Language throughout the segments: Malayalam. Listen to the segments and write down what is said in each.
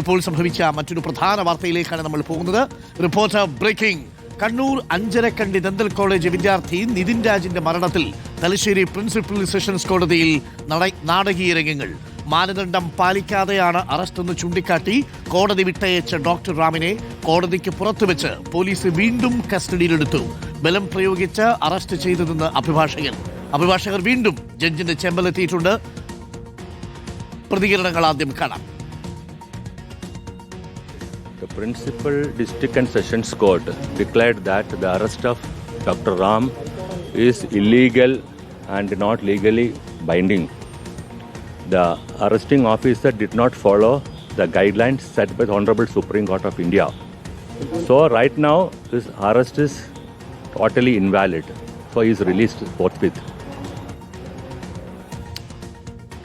ഇപ്പോൾ സംഭവിച്ച മറ്റൊരു പ്രധാന വാർത്തയിലേക്കാണ് നമ്മൾ പോകുന്നത്. Reporter breaking. Kannur Anjarakandy dental college വിദ്യാർത്ഥി നിതിൻ രാജിന്റെ മരണത്തിൽ തലശ്ശേരി പ്രിൻസിപ്പൽ സെഷൻസ് കോടതിയിൽ നാടകീയ രംഗങ്ങൾ. മാനദണ്ഡം പാലിക്കാതെയാണ് അറസ്റ്റെന്ന് ചൂണ്ടിക്കാട്ടി കോടതി വിട്ടയച്ച ഡോക്ടർ റാമിനെ കോടതിക്ക് പുറത്തുവെച്ച് പോലീസ് വീണ്ടും കസ്റ്റഡിയിലെടുത്തു. ബലം പ്രയോഗിച്ച് അറസ്റ്റ് ചെയ്തതെന്ന് അഭിഭാഷകർ വീണ്ടും ജഡ്ജിന്റെ ചേംബറിലെത്തിയിട്ടുണ്ട്. പ്രതികരണങ്ങൾ ആദ്യം കാണാം. The Principal District and Sessions Court declared that the arrest of Dr. Ram is illegal and not legally binding. The arresting officer did not follow the guidelines set by the Honorable Supreme Court of India. So right now, this arrest is totally invalid. So he is released forthwith.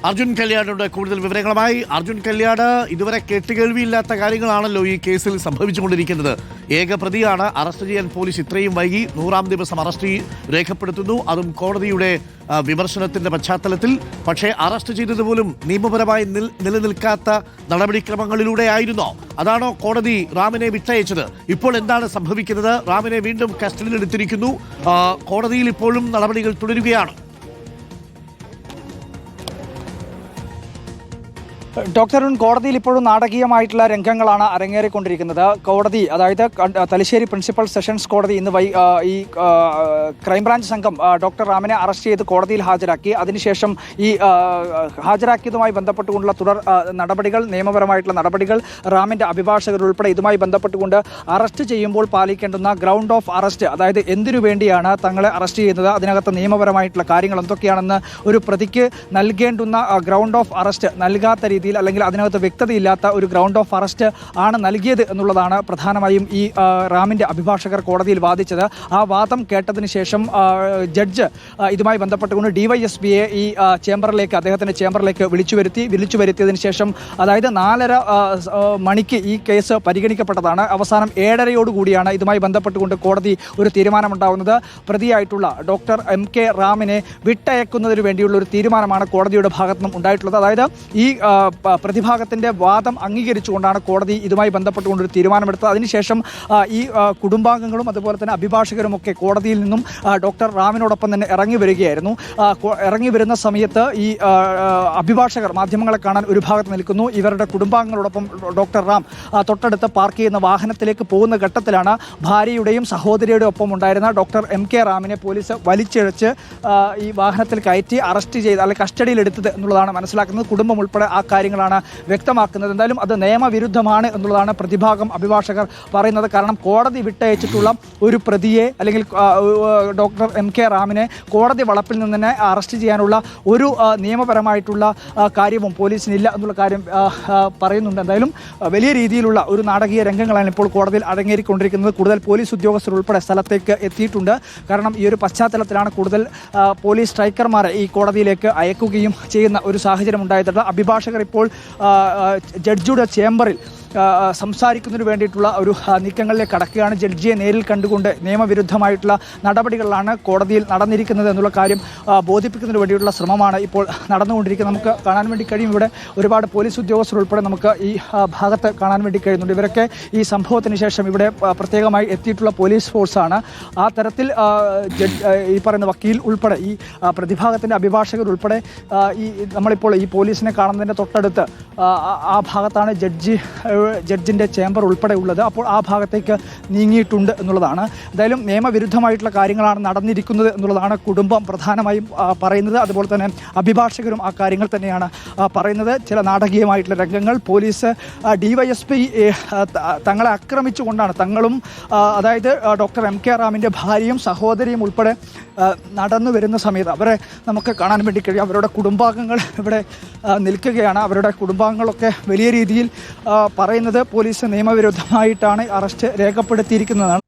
Arjun കല്യാണുടെ കൂടുതൽ വിവരങ്ങളുമായി. അർജുൻ കല്യാട്, ഇതുവരെ കേട്ടുകേൾവിയില്ലാത്ത കാര്യങ്ങളാണല്ലോ ഈ കേസിൽ സംഭവിച്ചുകൊണ്ടിരിക്കുന്നത്. ഏക പ്രതിയാണ്, അറസ്റ്റ് ചെയ്യാൻ പോലീസ് ഇത്രയും വൈകി. 100-ാം ദിവസം അറസ്റ്റ് രേഖപ്പെടുത്തുന്നു, അതും കോടതിയുടെ വിമർശനത്തിന്റെ പശ്ചാത്തലത്തിൽ. പക്ഷേ അറസ്റ്റ് ചെയ്തത് പോലും നിയമപരമായി നിലനിൽക്കാത്ത നടപടിക്രമങ്ങളിലൂടെ ആയിരുന്നോ? അതാണോ കോടതി റാമിനെ വിട്ടയച്ചത്? ഇപ്പോൾ എന്താണ് സംഭവിക്കുന്നത്? റാമിനെ വീണ്ടും കസ്റ്റഡിയിലെടുത്തിരിക്കുന്നു. കോടതിയിൽ ഇപ്പോഴും നടപടികൾ തുടരുകയാണ്. ഡോക്ടർ അരുൺ, കോടതിയിൽ ഇപ്പോഴും നാടകീയമായിട്ടുള്ള രംഗങ്ങളാണ് അരങ്ങേറിക്കൊണ്ടിരിക്കുന്നത്. കോടതി, അതായത് തലശ്ശേരി പ്രിൻസിപ്പൽ സെഷൻസ് കോടതി ഇന്ന് ഈ ക്രൈംബ്രാഞ്ച് സംഘം ഡോക്ടർ റാമിനെ അറസ്റ്റ് ചെയ്ത് കോടതിയിൽ ഹാജരാക്കി. അതിനുശേഷം ഈ ഹാജരാക്കിയതുമായി ബന്ധപ്പെട്ടുകൊണ്ടുള്ള തുടർ നടപടികൾ, നിയമപരമായിട്ടുള്ള നടപടികൾ, റാമിൻ്റെ അഭിഭാഷകർ ഉൾപ്പെടെ ഇതുമായി ബന്ധപ്പെട്ടുകൊണ്ട് അറസ്റ്റ് ചെയ്യുമ്പോൾ പാലിക്കേണ്ടുന്ന ഗ്രൗണ്ട് ഓഫ് അറസ്റ്റ്, അതായത് എന്തിനു വേണ്ടിയാണ് തങ്ങളെ അറസ്റ്റ് ചെയ്യുന്നത്, അതിനകത്ത് നിയമപരമായിട്ടുള്ള കാര്യങ്ങൾ എന്തൊക്കെയാണെന്ന് ഒരു പ്രതിക്ക് നൽകേണ്ടുന്ന ഗ്രൗണ്ട് ഓഫ് അറസ്റ്റ് നൽകാത്ത രീതിയിൽ, അല്ലെങ്കിൽ അതിനകത്ത് വ്യക്തതയില്ലാത്ത ഒരു ഗ്രൗണ്ട് ഓഫ് അറസ്റ്റ് ആണ് നൽകിയത് എന്നുള്ളതാണ് പ്രധാനമായും ഈ റാമിൻ്റെ അഭിഭാഷകർ കോടതിയിൽ വാദിച്ചത്. ആ വാദം കേട്ടതിന് ശേഷം ജഡ്ജ് ഇതുമായി ബന്ധപ്പെട്ടുകൊണ്ട് DYSPയെ ഈ അദ്ദേഹത്തിൻ്റെ ചേംബറിലേക്ക് വിളിച്ചു വരുത്തിയതിന് ശേഷം, അതായത് 4:30 മണിക്ക് ഈ കേസ് പരിഗണിക്കപ്പെട്ടതാണ്. അവസാനം 7:30 ഇതുമായി ബന്ധപ്പെട്ടുകൊണ്ട് കോടതി ഒരു തീരുമാനമുണ്ടാകുന്നത്. പ്രതിയായിട്ടുള്ള ഡോക്ടർ MK റാമിനെ വിട്ടയക്കുന്നതിന് വേണ്ടിയുള്ള ഒരു തീരുമാനമാണ് കോടതിയുടെ ഭാഗത്തുനിന്നും ഉണ്ടായിട്ടുള്ളത്. അതായത് ഈ പ്രതിഭാഗത്തിൻ്റെ വാദം അംഗീകരിച്ചുകൊണ്ടാണ് കോടതി ഇതുമായി ബന്ധപ്പെട്ടുകൊണ്ടൊരു തീരുമാനമെടുത്തത്. അതിനുശേഷം ഈ കുടുംബാംഗങ്ങളും അതുപോലെ തന്നെ അഭിഭാഷകരുമൊക്കെ കോടതിയിൽ നിന്നും ഡോക്ടർ റാമിനോടൊപ്പം തന്നെ ഇറങ്ങി വരികയായിരുന്നു. ഇറങ്ങി വരുന്ന സമയത്ത് ഈ അഭിഭാഷകർ മാധ്യമങ്ങളെ കാണാൻ ഒരു ഭാഗത്ത് നിൽക്കുന്നു. ഇവരുടെ കുടുംബാംഗങ്ങളോടൊപ്പം ഡോക്ടർ റാം തൊട്ടടുത്ത് പാർക്ക് ചെയ്യുന്ന വാഹനത്തിലേക്ക് പോകുന്ന ഘട്ടത്തിലാണ് ഭാര്യയുടെയും സഹോദരിയുടെ ഒപ്പം ഉണ്ടായിരുന്ന ഡോക്ടർ MK റാമിനെ പോലീസ് വലിച്ചിഴച്ച് ഈ വാഹനത്തിൽ കയറ്റി അറസ്റ്റ് ചെയ്ത്, അല്ലെങ്കിൽ കസ്റ്റഡിയിലെടുത്തത് എന്നുള്ളതാണ് മനസ്സിലാക്കുന്നത്. കുടുംബം ഉൾപ്പെടെ ആ കാര്യങ്ങളാണ് വ്യക്തമാക്കുന്നത്. എന്തായാലും അത് നിയമവിരുദ്ധമാണ് എന്നുള്ളതാണ് പ്രതിഭാഗം അഭിഭാഷകർ പറയുന്നത്. കാരണം കോടതി വിട്ടയച്ചിട്ടുള്ള ഒരു പ്രതിയെ, അല്ലെങ്കിൽ ഡോക്ടർ MK റാമിനെ കോടതി വളപ്പിൽ നിന്ന് തന്നെ അറസ്റ്റ് ചെയ്യാനുള്ള ഒരു നിയമപരമായിട്ടുള്ള കാര്യവും പോലീസിനില്ല എന്നുള്ള കാര്യം പറയുന്നുണ്ട്. എന്തായാലും വലിയ രീതിയിലുള്ള ഒരു നാടകീയ രംഗങ്ങളാണ് ഇപ്പോൾ കോടതിയിൽ അടങ്ങേറിക്കൊണ്ടിരിക്കുന്നത്. കൂടുതൽ പോലീസ് ഉദ്യോഗസ്ഥർ ഉൾപ്പെടെ സ്ഥലത്തേക്ക് എത്തിയിട്ടുണ്ട്. കാരണം ഈ ഒരു പശ്ചാത്തലത്തിലാണ് കൂടുതൽ പോലീസ് സ്ട്രൈക്കർമാരെ ഈ കോടതിയിലേക്ക് അയക്കുകയും ചെയ്യുന്ന ഒരു സാഹചര്യം ഉണ്ടായിട്ടുണ്ട്. അഭിഭാഷകർ ഇപ്പോൾ ജഡ്ജിയുടെ ചേംബറിൽ സംസാരിക്കുന്നതിന് വേണ്ടിയിട്ടുള്ള ഒരു നീക്കങ്ങളിലേക്ക് കടക്കുകയാണ്. ജഡ്ജിയെ നേരിൽ കണ്ടുകൊണ്ട് നിയമവിരുദ്ധമായിട്ടുള്ള നടപടികളിലാണ് കോടതിയിൽ നടന്നിരിക്കുന്നത് എന്നുള്ള കാര്യം ബോധിപ്പിക്കുന്നതിന് വേണ്ടിയിട്ടുള്ള ശ്രമമാണ് ഇപ്പോൾ നടന്നുകൊണ്ടിരിക്കുന്നത്. നമുക്ക് കാണാൻ വേണ്ടി കഴിയും, ഇവിടെ ഒരുപാട് പോലീസ് ഉദ്യോഗസ്ഥർ ഉൾപ്പെടെ നമുക്ക് ഈ ഭാഗത്ത് കാണാൻ വേണ്ടി കഴിയുന്നുണ്ട്. ഇവരൊക്കെ ഈ സംഭവത്തിന് ശേഷം ഇവിടെ പ്രത്യേകമായി എത്തിയിട്ടുള്ള പോലീസ് ഫോഴ്സാണ്. ആ തരത്തിൽ ഈ പറയുന്ന വക്കീൽ ഉൾപ്പെടെ, ഈ പ്രതിഭാഗത്തിൻ്റെ അഭിഭാഷകർ ഉൾപ്പെടെ നമ്മളിപ്പോൾ ഈ പോലീസിനെ കാണുന്നതിൻ്റെ തൊട്ടടുത്ത് ആ ഭാഗത്താണ് ജഡ്ജിൻ്റെ ചേംബർ ഉൾപ്പെടെ ഉള്ളത്. അപ്പോൾ ആ ഭാഗത്തേക്ക് നീങ്ങിയിട്ടുണ്ട് എന്നുള്ളതാണ്. എന്തായാലും നിയമവിരുദ്ധമായിട്ടുള്ള കാര്യങ്ങളാണ് നടന്നിരിക്കുന്നത് എന്നുള്ളതാണ് കുടുംബം പ്രധാനമായും പറയുന്നത്. അതുപോലെ തന്നെ അഭിഭാഷകരും ആ കാര്യങ്ങൾ തന്നെയാണ് പറയുന്നത്. ചില നാടകീയമായിട്ടുള്ള രംഗങ്ങൾ, പോലീസ് DYSP തങ്ങളെ ആക്രമിച്ചുകൊണ്ടാണ്, തങ്ങളും അതായത് ഡോക്ടർ MK റാമിൻ്റെ ഭാര്യയും സഹോദരിയും ഉൾപ്പെടെ നടന്നു വരുന്ന സമയത്ത് അവരെ നമുക്ക് കാണാൻ വേണ്ടി കഴിയും. അവരുടെ കുടുംബാംഗങ്ങൾ ഇവിടെ നിൽക്കുകയാണ്. അവരുടെ കുടുംബാംഗങ്ങളൊക്കെ വലിയ രീതിയിൽ പറയുന്നത് പോലീസ് നിയമവിരുദ്ധമായിട്ടാണ് അറസ്റ്റ് രേഖപ്പെടുത്തിയിരിക്കുന്നതാണ്.